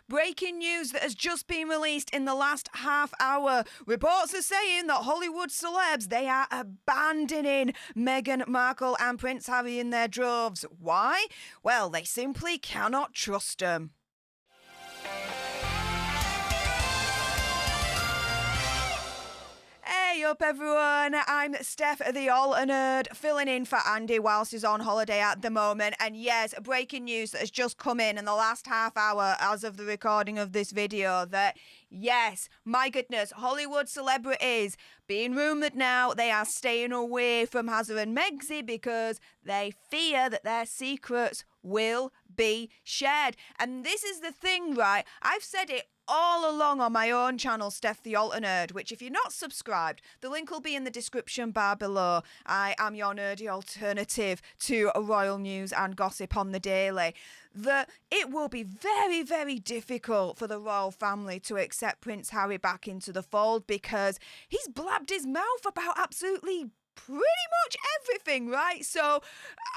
Breaking news that has just been released in the last half hour. Reports are saying that Hollywood celebs, they are abandoning Meghan Markle and Prince Harry in their droves. Why? Well, they simply cannot trust them. Hey up everyone, I'm Steph the Alternate, filling in for Andy whilst he's on holiday at the moment. And yes, breaking news that has just come in the last half hour as of the recording of this video that yes, my goodness, Hollywood celebrities being rumoured now they are staying away from Harry and Meghan because they fear that their secrets will be shared. And this is the thing, right? I've said it all along on my own channel, Steph the Alternate, which if you're not subscribed, the link will be in the description bar below. I am your nerdy alternative to royal news and gossip on the daily. That it will be very, very difficult for the royal family to accept Prince Harry back into the fold because he's blabbed his mouth about absolutely pretty much everything, right? So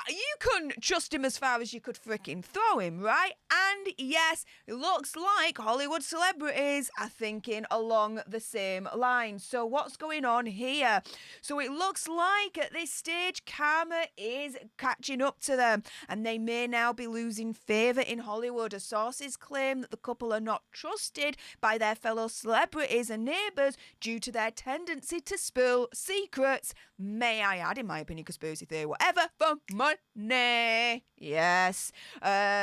you couldn't trust him as far as you could freaking throw him, right? And yes, it looks like Hollywood celebrities are thinking along the same lines. So what's going on here? So it looks like at this stage, karma is catching up to them and they may now be losing favour in Hollywood as sources claim that the couple are not trusted by their fellow celebrities and neighbours due to their tendency to spill secrets. May I add, in my opinion, conspiracy theory, whatever, for money. Yes.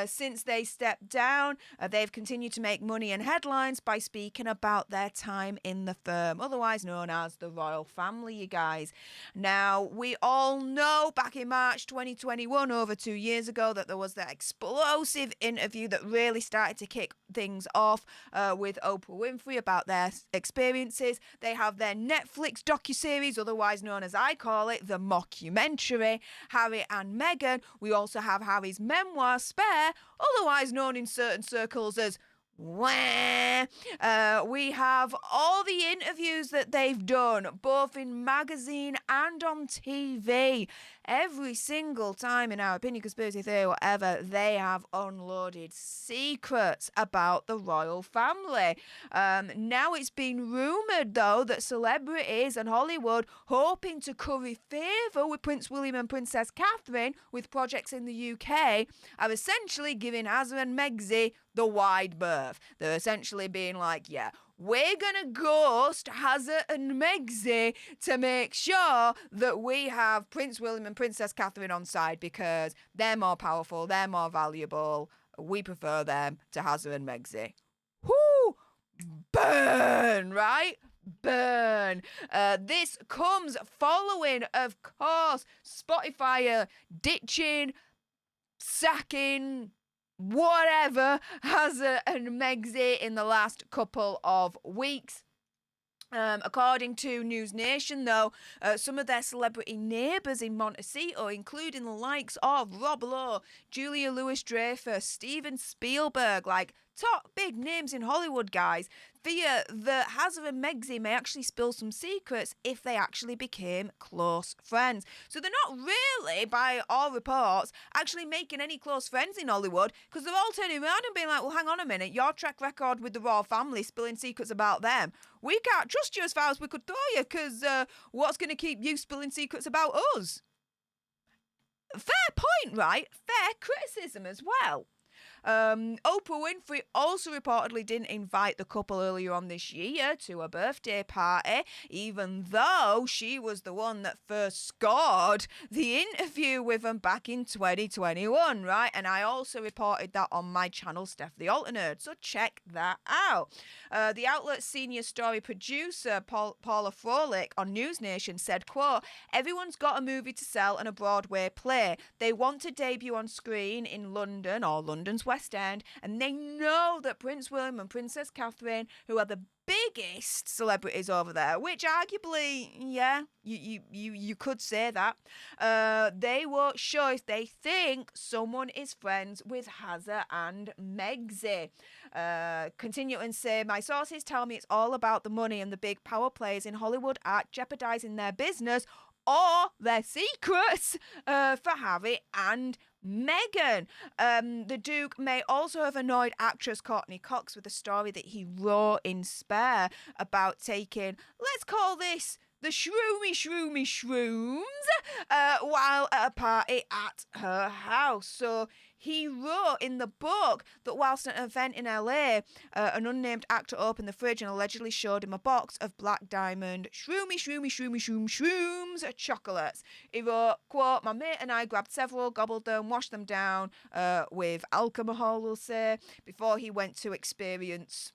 Since they stepped down, they've continued to make money and headlines by speaking about their time in the firm, otherwise known as the royal family, you guys. Now, we all know back in March 2021, over 2 years ago, that there was that explosive interview that really started to kick things off with Oprah Winfrey about their experiences. They have their Netflix docuseries, otherwise known as I call it the mockumentary, Harry and Meghan. We also have Harry's memoir, Spare, otherwise known in certain circles as Wah. We have all the interviews that they've done, both in magazine and on TV. Every single time, in our opinion, conspiracy theory, whatever, they have unloaded secrets about the royal family. Now it's been rumoured, though, that celebrities and Hollywood hoping to curry favour with Prince William and Princess Catherine with projects in the UK are essentially giving Harry and Meghan the wide berth. They're essentially being like, yeah, we're going to ghost Harry and Meghan to make sure that we have Prince William and Princess Catherine on side because they're more powerful, they're more valuable. We prefer them to Harry and Meghan. Whoo! Burn, right? Burn. This comes following, of course, Spotify ditching, sacking, whatever, Harry and Meghan in the last couple of weeks. According to News Nation, though, some of their celebrity neighbours in Montecito, including the likes of Rob Lowe, Julia Louis-Dreyfus, Steven Spielberg, like top big names in Hollywood, guys, fear that Harry and Meghan may actually spill some secrets if they actually became close friends. So they're not really, by all reports, actually making any close friends in Hollywood because they're all turning around and being like, well, hang on a minute, your track record with the royal family, spilling secrets about them, we can't trust you as far as we could throw you because what's going to keep you spilling secrets about us? Fair point, right? Fair criticism as well. Oprah Winfrey also reportedly didn't invite the couple earlier on this year to a birthday party, even though she was the one that first scored the interview with them back in 2021, right? And I also reported that on my channel, Steph the Alternate, so check that out. The outlet's senior story producer, Paula Froelich, on News Nation said, quote, everyone's got a movie to sell and a Broadway play. They want to debut on screen in London or London's West End, and they know that Prince William and Princess Catherine, who are the biggest celebrities over there, which arguably, yeah, you could say that, they won't show if they think someone is friends with Harry and Meghan. Continue and say, my sources tell me it's all about the money and the big power players in Hollywood aren't jeopardising their business or their secrets for Harry and Meghan. The Duke may also have annoyed actress Courtney Cox with a story that he wrote in Spare about taking, let's call this the shrooms while at a party at her house. So he wrote in the book that whilst at an event in LA, an unnamed actor opened the fridge and allegedly showed him a box of Black Diamond shrooms chocolates. He wrote, quote, "My mate and I grabbed several, gobbled them, washed them down with alcohol, we'll say, before he went to experience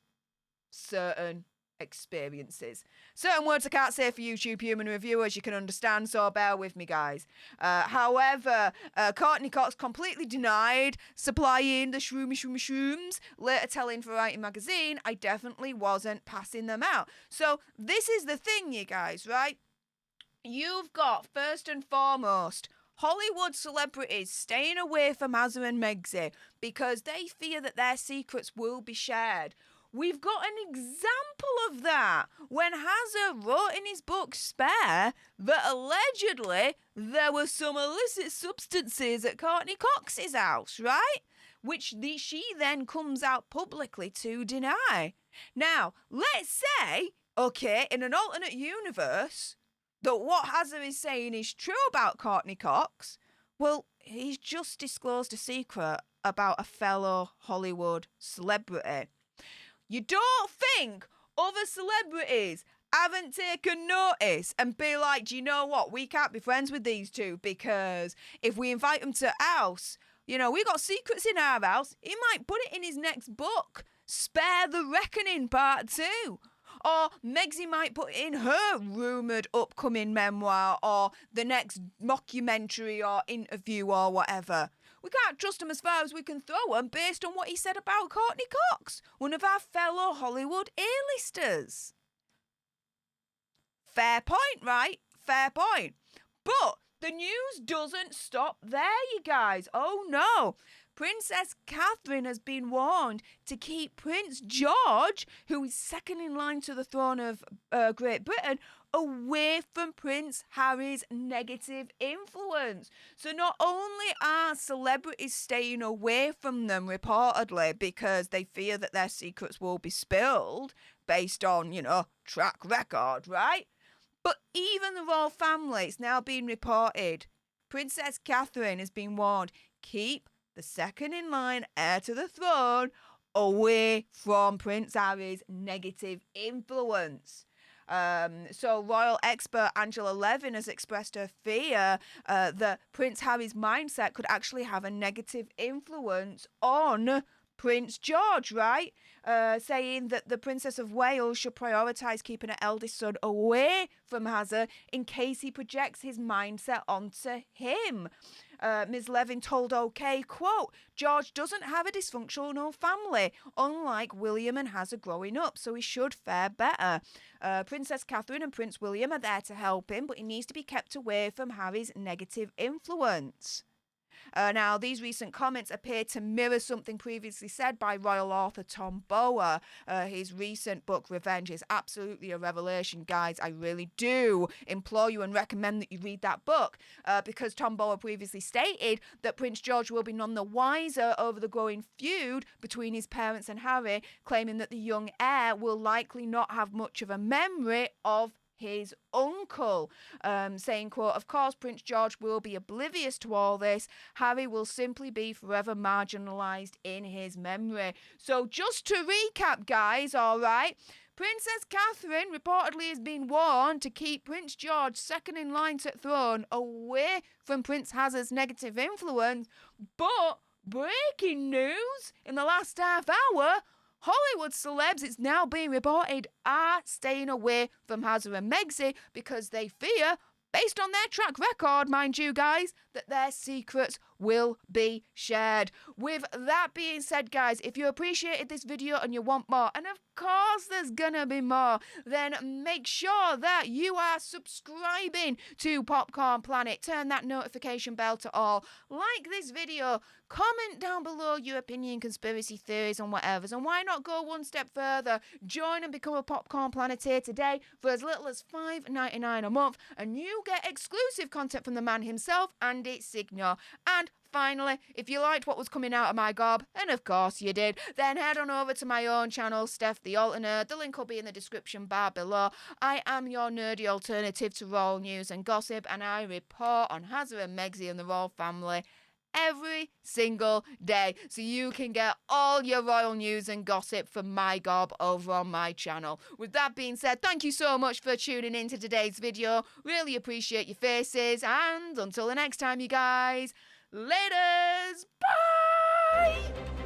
certain experiences." Certain words I can't say for YouTube human reviewers, you can understand, so bear with me, guys. However, Courtney Cox completely denied supplying the shrooms, later telling Variety magazine, "I definitely wasn't passing them out." So this is the thing, you guys, right? You've got, first and foremost, Hollywood celebrities staying away from Harry and Meghan because they fear that their secrets will be shared. We've got an example of that when Harry wrote in his book Spare that allegedly there were some illicit substances at Courtney Cox's house, right? Which she then comes out publicly to deny. Now, let's say, okay, in an alternate universe, that what Harry is saying is true about Courtney Cox. Well, he's just disclosed a secret about a fellow Hollywood celebrity. You don't think other celebrities haven't taken notice and be like, do you know what? We can't be friends with these two because if we invite them to our house, we got secrets in our house. He might put it in his next book, Spare the Reckoning Part 2. Or Megxie might put in her rumoured upcoming memoir or the next mockumentary or interview or whatever. We can't trust him as far as we can throw him based on what he said about Courtney Cox, one of our fellow Hollywood A-listers. Fair point, right? Fair point. But the news doesn't stop there, you guys. Oh no. Princess Catherine has been warned to keep Prince George, who is second in line to the throne of Great Britain, away from Prince Harry's negative influence. So not only are celebrities staying away from them reportedly because they fear that their secrets will be spilled based on, track record, right? But even the royal family, it's now been reported, Princess Catherine has been warned, keep the second in line heir to the throne away from Prince Harry's negative influence. So royal expert Angela Levin has expressed her fear that Prince Harry's mindset could actually have a negative influence on Prince George, right? Saying that the Princess of Wales should prioritise keeping her eldest son away from Harry in case he projects his mindset onto him. Ms. Levin told OK, quote, "George doesn't have a dysfunctional family, unlike William and Harry growing up, so he should fare better. Princess Catherine and Prince William are there to help him, but he needs to be kept away from Harry's negative influence." Now, these recent comments appear to mirror something previously said by royal author Tom Bower. His recent book, Revenge, is absolutely a revelation, guys. I really do implore you and recommend that you read that book because Tom Bower previously stated that Prince George will be none the wiser over the growing feud between his parents and Harry, claiming that the young heir will likely not have much of a memory of his uncle, saying, quote, "Of course, Prince George will be oblivious to all this. Harry will simply be forever marginalised in his memory." So just to recap, guys, all right, Princess Catherine reportedly has been warned to keep Prince George second in line to the throne away from Prince Harry's negative influence. But breaking news in the last half hour, Hollywood celebs, it's now being reported, are staying away from Harry and Megxie because they fear, based on their track record, mind you guys, that their secrets will be shared. With that being said, guys, if you appreciated this video and you want more, and of course there's gonna be more, then make sure that you are subscribing to Popcorn Planet. Turn that notification bell to all. Like this video, Comment down below your opinion, conspiracy theories and whatevers, and why not go one step further? Join and become a Popcorn Planeteer today for as little as $5.99 a month, and you get exclusive content from the man himself, Andy Signo. And finally, if you liked what was coming out of my gob, and of course you did, then head on over to my own channel, Steph the Alternerd. The link will be in the description bar below. I am your nerdy alternative to royal news and gossip, and I report on Harry and Meghan and the royal family every single day, so you can get all your royal news and gossip from my gob over on my channel. With that being said, thank you so much for tuning in to today's video. Really appreciate your faces, and until the next time, you guys, laters, bye!